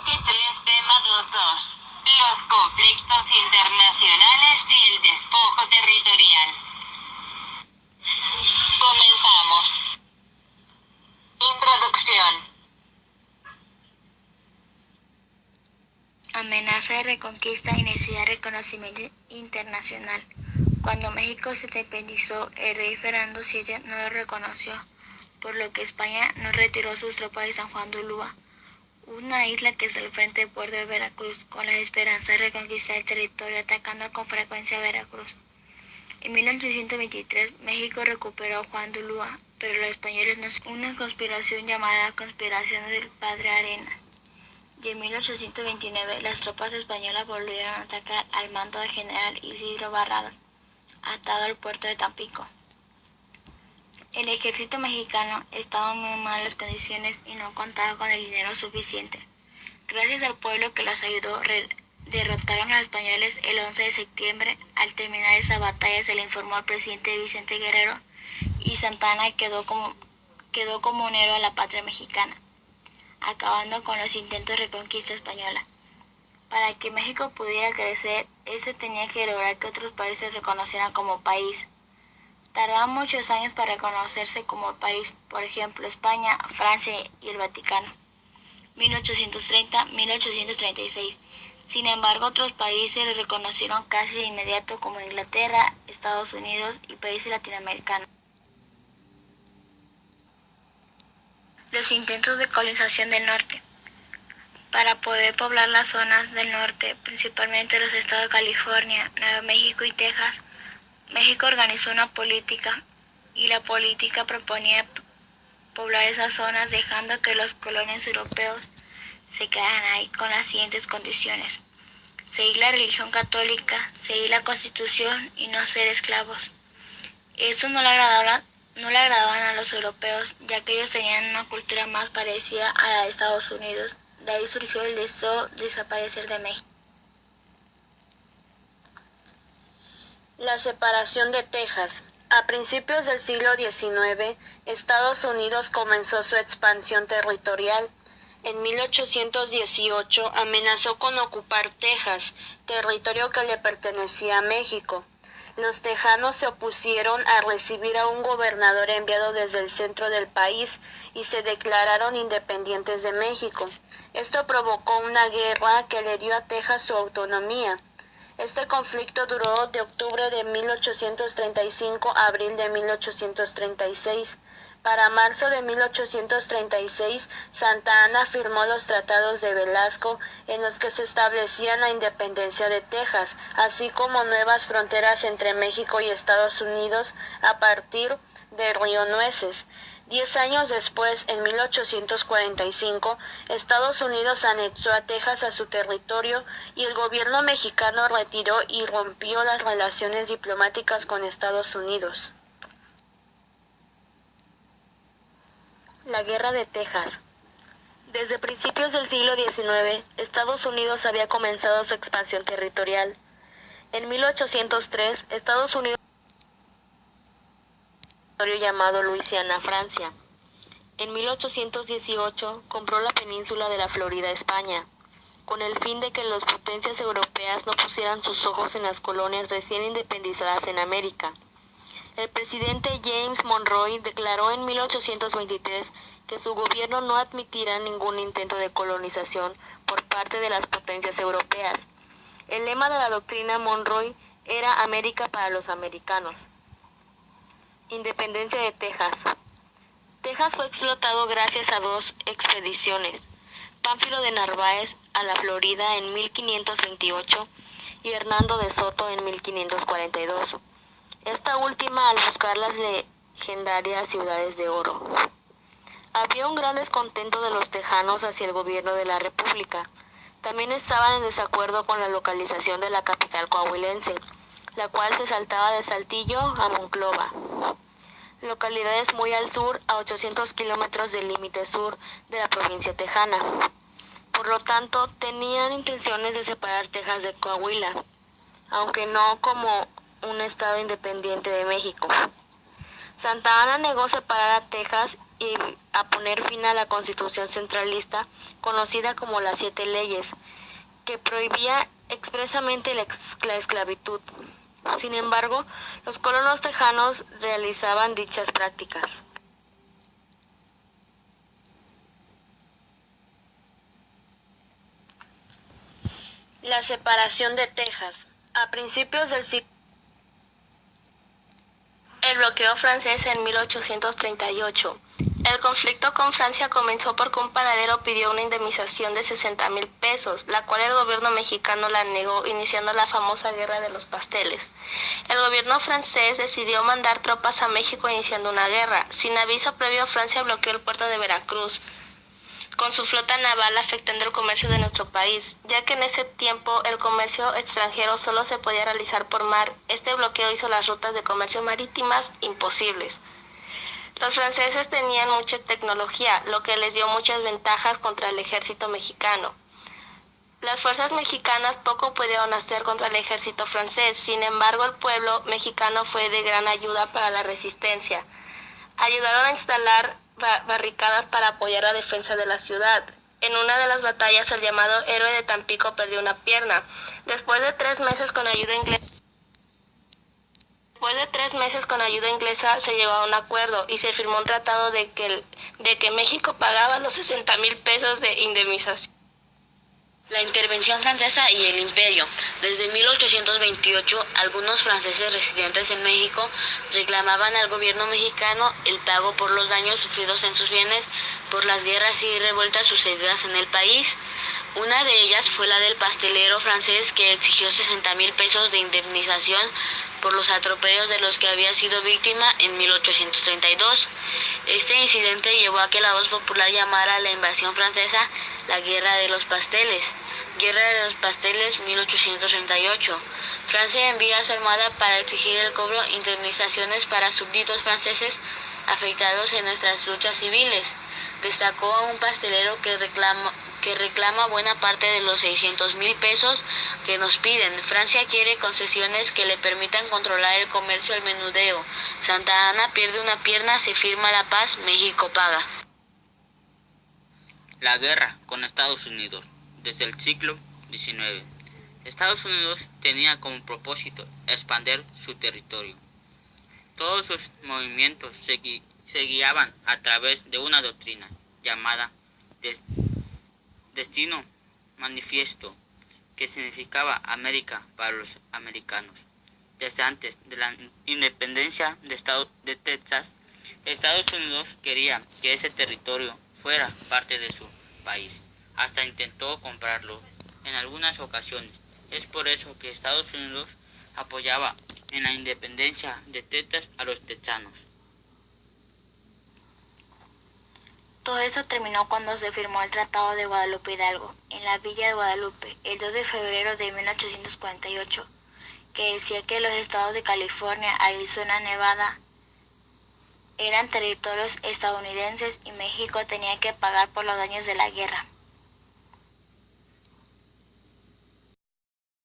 Bloque 3, tema 22. Los conflictos internacionales y el despojo territorial. Comenzamos. Introducción. Amenaza de reconquista y necesidad de reconocimiento internacional. Cuando México se independizó, el rey Fernando VII no lo reconoció, por lo que España no retiró sus tropas de San Juan de Ulúa, una isla que está al frente del puerto de Veracruz, con la esperanza de reconquistar el territorio atacando con frecuencia a Veracruz. En 1823, México recuperó Juan de Ulúa, pero los españoles no una conspiración llamada Conspiración del Padre Arenas. Y en 1829 las tropas españolas volvieron a atacar al mando del general Isidro Barradas, atado al puerto de Tampico. El ejército mexicano estaba en muy malas condiciones y no contaba con el dinero suficiente. Gracias al pueblo que los ayudó, derrotaron a los españoles el 11 de septiembre. Al terminar esa batalla se le informó al presidente Vicente Guerrero y Santa Anna quedó como un héroe a la patria mexicana, acabando con los intentos de reconquista española. Para que México pudiera crecer, tenía que lograr que otros países reconocieran como país. Tardaron muchos años para reconocerse como país, por ejemplo España, Francia y el Vaticano. 1830-1836. Sin embargo, otros países lo reconocieron casi de inmediato, como Inglaterra, Estados Unidos y países latinoamericanos. Los intentos de colonización del norte. Para poder poblar las zonas del norte, principalmente los estados de California, Nuevo México y Texas, México organizó una política, y la política proponía poblar esas zonas dejando que los colonos europeos se quedaran ahí con las siguientes condiciones: seguir la religión católica, seguir la Constitución y no ser esclavos. Esto no le agradaban a los europeos, ya que ellos tenían una cultura más parecida a la de Estados Unidos. De ahí surgió el deseo de desaparecer de México. La separación de Texas. A principios del siglo XIX, Estados Unidos comenzó su expansión territorial. En 1818 amenazó con ocupar Texas, territorio que le pertenecía a México. Los tejanos se opusieron a recibir a un gobernador enviado desde el centro del país y se declararon independientes de México. Esto provocó una guerra que le dio a Texas su autonomía. Este conflicto duró de octubre de 1835 a abril de 1836. Para marzo de 1836, Santa Anna firmó los tratados de Velasco, en los que se establecía la independencia de Texas, así como nuevas fronteras entre México y Estados Unidos a partir del río Nueces. 10 años después, en 1845, Estados Unidos anexó a Texas a su territorio y el gobierno mexicano retiró y rompió las relaciones diplomáticas con Estados Unidos. La Guerra de Texas. Desde principios del siglo XIX, Estados Unidos había comenzado su expansión territorial. En 1803, Estados Unidos llamado Luisiana, Francia. En 1818 compró la península de la Florida a España, con el fin de que las potencias europeas no pusieran sus ojos en las colonias recién independizadas en América. El presidente James Monroe declaró en 1823 que su gobierno no admitirá ningún intento de colonización por parte de las potencias europeas. El lema de la doctrina Monroe era América para los americanos. Independencia de Texas. Texas fue explotado gracias a dos expediciones: Pánfilo de Narváez a la Florida en 1528 y Hernando de Soto en 1542. Esta última al buscar las legendarias ciudades de oro. Había un gran descontento de los tejanos hacia el gobierno de la República. También estaban en desacuerdo con la localización de la capital coahuilense, la cual se saltaba de Saltillo a Monclova, localidades muy al sur, a 800 kilómetros del límite sur de la provincia tejana. Por lo tanto, tenían intenciones de separar Texas de Coahuila, aunque no como un estado independiente de México. Santa Anna negó separar a Texas y a poner fin a la Constitución centralista, conocida como las 7 leyes, que prohibía expresamente la esclavitud. Sin embargo, los colonos tejanos realizaban dichas prácticas. La separación de Texas. A principios del siglo el bloqueo francés en 1838. El conflicto con Francia comenzó porque un panadero pidió una indemnización de 60,000 pesos, la cual el gobierno mexicano la negó, iniciando la famosa Guerra de los Pasteles. El gobierno francés decidió mandar tropas a México iniciando una guerra. Sin aviso previo, Francia bloqueó el puerto de Veracruz con su flota naval, afectando el comercio de nuestro país, ya que en ese tiempo el comercio extranjero solo se podía realizar por mar. Este bloqueo hizo las rutas de comercio marítimas imposibles. Los franceses tenían mucha tecnología, lo que les dio muchas ventajas contra el ejército mexicano. Las fuerzas mexicanas poco pudieron hacer contra el ejército francés, sin embargo el pueblo mexicano fue de gran ayuda para la resistencia. Ayudaron a instalar barricadas para apoyar la defensa de la ciudad. En una de las batallas, el llamado héroe de Tampico perdió una pierna. Después de 3 meses con ayuda inglesa se llegó a un acuerdo y se firmó un tratado de que México pagaba los 60,000 pesos de indemnización. La intervención francesa y el imperio. Desde 1828, algunos franceses residentes en México reclamaban al gobierno mexicano el pago por los daños sufridos en sus bienes por las guerras y revueltas sucedidas en el país. Una de ellas fue la del pastelero francés, que exigió 60,000 pesos de indemnización por los atropellos de los que había sido víctima en 1832. Este incidente llevó a que la voz popular llamara a la invasión francesa la Guerra de los Pasteles. Guerra de los Pasteles 1838. Francia envía a su armada para exigir el cobro de indemnizaciones para súbditos franceses afectados en nuestras luchas civiles. Destacó a un pastelero que reclama buena parte de los 600,000 pesos que nos piden. Francia quiere concesiones que le permitan controlar el comercio al menudeo. Santa Ana pierde una pierna, se firma la paz, México paga. La guerra con Estados Unidos. Desde el siglo XIX, Estados Unidos tenía como propósito expandir su territorio. Todos sus movimientos se guiaban a través de una doctrina llamada Destino Manifiesto, que significaba América para los americanos. Desde antes de la independencia de Texas, Estados Unidos quería que ese territorio fuera parte de su país. Hasta intentó comprarlo en algunas ocasiones. Es por eso que Estados Unidos apoyaba en la independencia de Texas a los texanos. Todo eso terminó cuando se firmó el Tratado de Guadalupe Hidalgo, en la villa de Guadalupe, el 2 de febrero de 1848, que decía que los estados de California, Arizona, Nevada eran territorios estadounidenses y México tenía que pagar por los daños de la guerra.